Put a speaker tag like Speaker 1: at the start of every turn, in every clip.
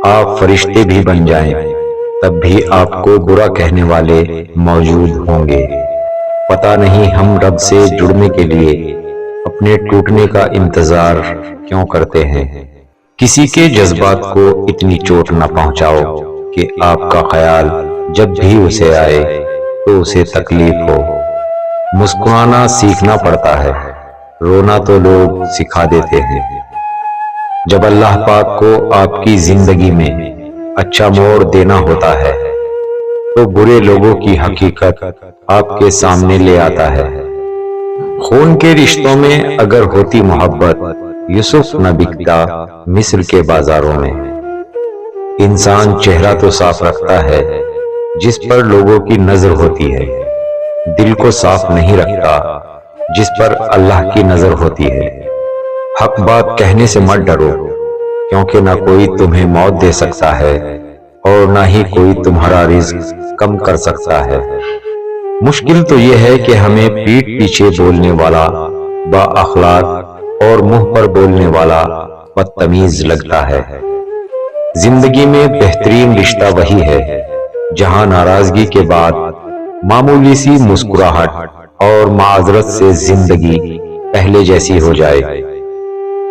Speaker 1: آپ فرشتے بھی بن جائیں تب بھی آپ کو برا کہنے والے موجود ہوں گے۔ پتہ نہیں ہم رب سے جڑنے کے لیے اپنے ٹوٹنے کا انتظار کیوں کرتے ہیں۔ کسی کے جذبات کو اتنی چوٹ نہ پہنچاؤ کہ آپ کا خیال جب بھی اسے آئے تو اسے تکلیف ہو۔ مسکرانا سیکھنا پڑتا ہے، رونا تو لوگ سکھا دیتے ہیں۔ جب اللہ پاک کو آپ کی زندگی میں اچھا موڑ دینا ہوتا ہے تو برے لوگوں کی حقیقت آپ کے سامنے لے آتا ہے۔ خون کے رشتوں میں اگر ہوتی محبت یوسف نہ بکتا مصر کے بازاروں میں۔ انسان چہرہ تو صاف رکھتا ہے جس پر لوگوں کی نظر ہوتی ہے، دل کو صاف نہیں رکھتا جس پر اللہ کی نظر ہوتی ہے۔ حق بات کہنے سے مت ڈرو، کیونکہ نہ کوئی تمہیں موت دے سکتا ہے اور نہ ہی کوئی تمہارا رزق کم کر سکتا ہے۔ مشکل تو یہ ہے کہ ہمیں پیٹھ پیچھے بولنے والا با اخلاق اور منہ پر بولنے والا بدتمیز لگتا ہے۔ زندگی میں بہترین رشتہ وہی ہے جہاں ناراضگی کے بعد معمولی سی مسکراہٹ اور معذرت سے زندگی پہلے جیسی ہو جائے۔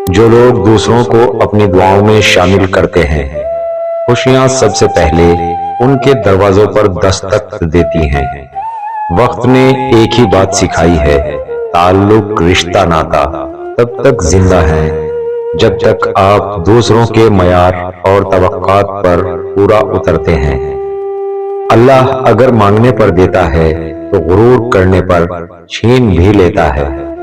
Speaker 1: جو لوگ دوسروں کو اپنی دعاؤں میں شامل کرتے ہیں، خوشیاں سب سے پہلے ان کے دروازوں پر دستک دیتی ہیں۔ وقت نے ایک ہی بات سکھائی ہے، تعلق رشتہ ناتا تب تک زندہ ہے جب تک آپ دوسروں کے معیار اور توقعات پر پورا اترتے ہیں۔ اللہ اگر مانگنے پر دیتا ہے تو غرور کرنے پر چھین بھی لیتا ہے۔